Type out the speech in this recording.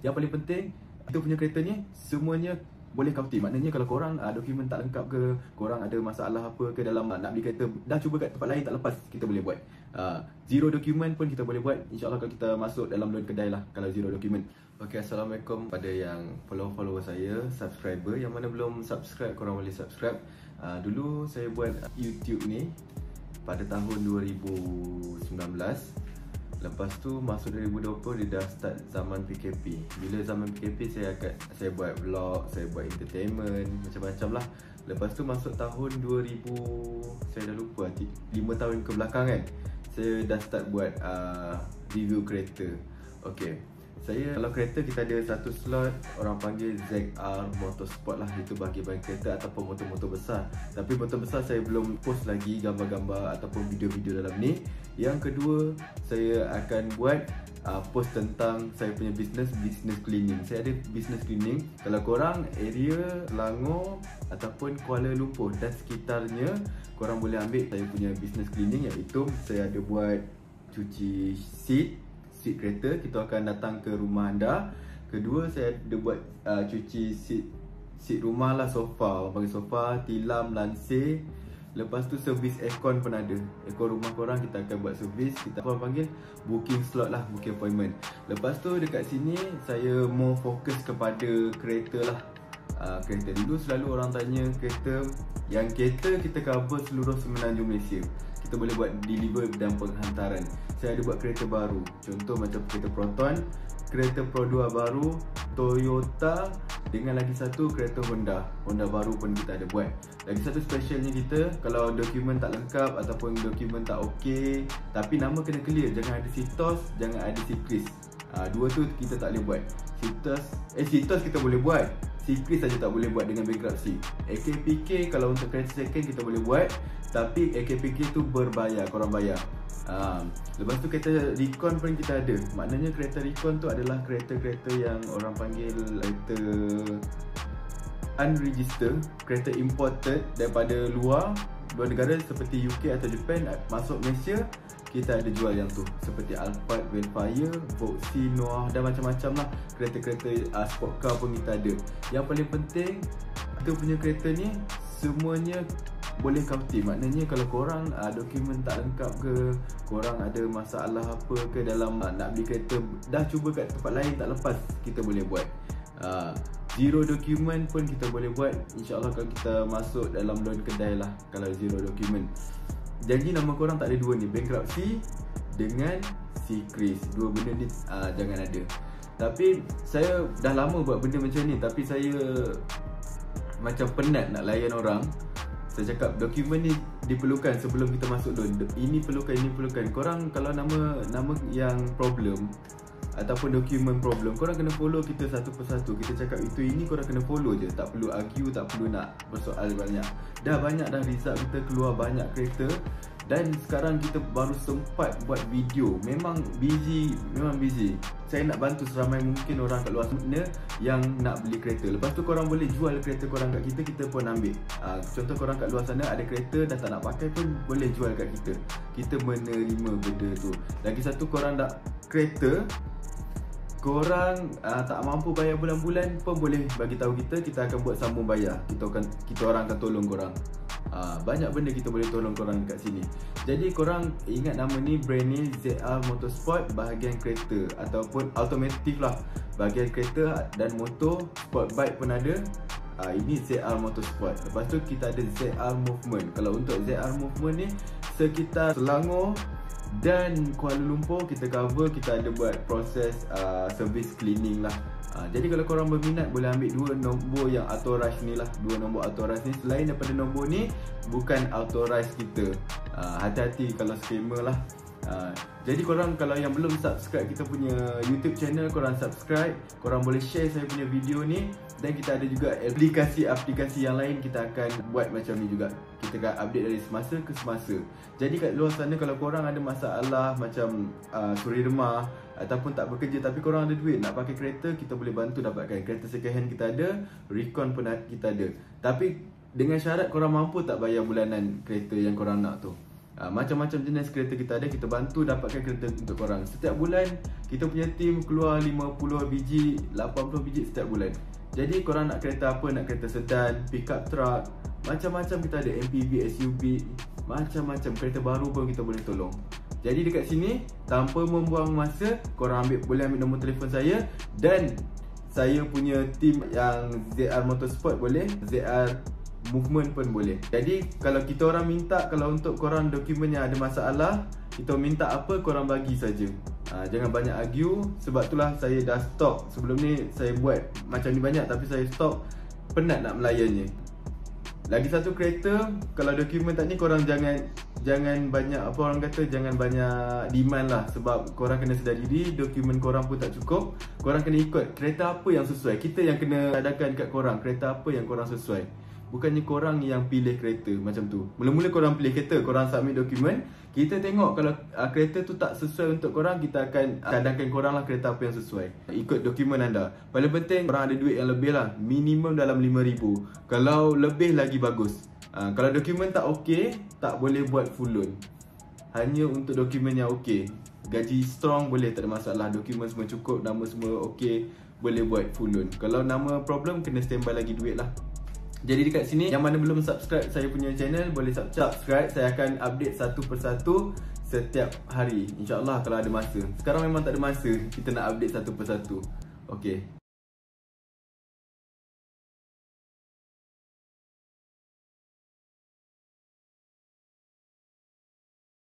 Yang paling penting, kita punya kereta ni semuanya boleh counting. Maknanya kalau korang dokumen tak lengkap ke, korang ada masalah apa ke dalam nak beli kereta, dah cuba kat tempat lain tak lepas, kita boleh buat. Zero dokumen pun kita boleh buat. InsyaAllah kalau kita masuk dalam loan kedai lah, kalau zero dokumen. Okay, Assalamualaikum pada yang follower saya, subscriber. Yang mana belum subscribe, korang boleh subscribe. Dulu saya buat YouTube ni pada tahun 2019. Lepas tu masuk 2020 dia dah start zaman PKP. Bila zaman PKP saya buat vlog, saya buat entertainment, macam-macam lah. Lepas tu masuk tahun 2000, saya dah lupa, 5 tahun ke belakang kan, saya dah start buat review kereta. Okay, kalau kereta kita ada satu slot, orang panggil ZR Motorsport lah. Itu bagi kereta ataupun motor-motor besar. Tapi motor besar saya belum post lagi gambar-gambar ataupun video-video dalam ni. Yang kedua, saya akan buat post tentang saya punya business cleaning. Saya ada business cleaning. Kalau korang area Selangor ataupun Kuala Lumpur dan sekitarnya, korang boleh ambil saya punya business cleaning, iaitu saya ada buat cuci seat kereta. Kita akan datang ke rumah anda. Kedua, saya ada buat cuci seat rumah lah, sofa, orang panggil sofa, tilam, lansir. Lepas tu servis aircon pun ada. Aircon rumah korang kita akan buat servis. Kita orang panggil booking slot lah, booking appointment. Lepas tu dekat sini saya more fokus kepada kereta lah. Kereta dulu selalu orang tanya kereta. Yang kereta kita cover seluruh semenanjung Malaysia. Kita boleh buat deliver dan penghantaran. Saya ada buat kereta baru. Contoh macam kereta Proton, kereta Pro 2 baru, Toyota, dengan lagi satu kereta Honda baru pun kita ada buat. Lagi satu specialnya kita, kalau dokumen tak lengkap ataupun dokumen tak okey, tapi nama kena clear, jangan ada Citos, jangan ada Sikris. Dua tu kita tak boleh buat. Citos kita boleh buat, Sikris saja tak boleh buat dengan bankruptcy. AKPK kalau untuk kereta second kita boleh buat, tapi AKPK tu berbayar, korang bayar. Lepas tu kereta Recon pun kita ada. Maknanya kereta Recon tu adalah kereta-kereta yang orang panggil kereta unregistered, kereta imported daripada luar negara seperti UK atau Japan masuk Malaysia. Kita ada jual yang tu, seperti Alphard, Velfire, Voxy, Noah dan macam-macam lah. Kereta-kereta sport car pun kita ada. Yang paling penting, kita punya kereta ni semuanya boleh counting. Maknanya kalau korang dokumen tak lengkap ke, korang ada masalah apa ke dalam nak beli kereta, dah cuba kat tempat lain tak lepas, kita boleh buat. Zero dokumen pun kita boleh buat. InsyaAllah kalau kita masuk dalam loan kedai lah, kalau zero dokumen. Janji nama korang tak ada dua ni, bankruptcy dengan Sikris. Dua benda ni jangan ada. Tapi saya dah lama buat benda macam ni, tapi saya macam penat nak layan orang. Saya cakap dokumen ni diperlukan sebelum kita masuk loan. Ini perlukan. Korang kalau nama yang problem ataupun dokumen problem, korang kena follow kita satu persatu. Kita cakap ini korang kena follow je. Tak perlu argue, tak perlu nak bersoal banyak. Dah banyak dah result kita keluar banyak kereta. Dan sekarang kita baru sempat buat video. Memang busy. Saya nak bantu seramai mungkin orang kat luar sana yang nak beli kereta. Lepas tu korang boleh jual kereta korang kat kita pun ambil. Contoh korang kat luar sana ada kereta dah tak nak pakai pun boleh jual kat kita. Kita menerima benda tu. Lagi satu, korang nak kereta, korang tak mampu bayar bulan-bulan pun boleh bagi tahu kita akan buat sambung bayar. Kita orang akan tolong korang. Banyak benda kita boleh tolong korang kat sini. Jadi korang ingat nama ni, brand ni ZR Motorsport, bahagian kereta ataupun automotive lah, bahagian kereta dan motor, sport bike pun ada. Ini ZR Motorsport. Lepas tu kita ada ZR Movement. Kalau untuk ZR Movement ni sekitar Selangor dan Kuala Lumpur kita cover. Kita ada buat proses service cleaning lah. Jadi kalau korang berminat boleh ambil dua nombor yang authorized ni lah. Dua nombor authorized ni, selain daripada nombor ni bukan authorized kita. Hati-hati kalau scammer lah. Jadi korang kalau yang belum subscribe kita punya YouTube channel, korang subscribe. Korang boleh share saya punya video ni. Dan kita ada juga aplikasi yang lain, kita akan buat macam ni juga. Kita akan update dari semasa ke semasa. Jadi kat luar sana kalau korang ada masalah macam suri remah ataupun tak bekerja tapi korang ada duit nak pakai kereta, kita boleh bantu dapatkan. Kereta second hand kita ada, Recon pun kita ada. Tapi dengan syarat korang mampu tak bayar bulanan kereta yang korang nak tu. Macam-macam jenis kereta kita ada, kita bantu dapatkan kereta untuk korang. Setiap bulan kita punya team keluar 50 biji, 80 biji setiap bulan. Jadi korang nak kereta apa, nak kereta sedan, pickup truck, macam-macam kita ada, MPV, SUV, macam-macam kereta baru pun kita boleh tolong. Jadi dekat sini, tanpa membuang masa, korang boleh ambil nombor telefon saya. Dan saya punya team yang ZR Motorsport boleh, ZR Movement pun boleh. Jadi kalau kita orang minta, kalau untuk korang dokumen yang ada masalah, kita minta apa, korang bagi saja. Jangan banyak argue. Sebab itulah saya dah stop. Sebelum ni saya buat macam ni banyak, tapi saya stop, penat nak melayannya. Lagi satu kereta, kalau dokumen tak ni, korang jangan banyak, apa orang kata, jangan banyak demand lah. Sebab korang kena sedar diri, dokumen korang pun tak cukup. Korang kena ikut kereta apa yang sesuai. Kita yang kena adakan kat korang kereta apa yang korang sesuai. Bukannya korang yang pilih kereta macam tu. Mula-mula korang pilih kereta, korang submit dokumen, kita tengok kalau kereta tu tak sesuai untuk korang, kita akan cadangkan korang lah kereta apa yang sesuai. Ikut dokumen anda. Paling penting korang ada duit yang lebih lah, minimum dalam 5,000. Kalau lebih lagi bagus. Kalau dokumen tak okey, tak boleh buat full loan. Hanya untuk dokumen yang okey. Gaji strong boleh, tak ada masalah. Dokumen semua cukup, nama semua okey, boleh buat full loan. Kalau nama problem, kena standby lagi duit lah. Jadi dekat sini, yang mana belum subscribe saya punya channel, boleh subscribe. Saya akan update satu persatu setiap hari, InsyaAllah kalau ada masa. Sekarang memang tak ada masa, kita nak update satu persatu. Okay.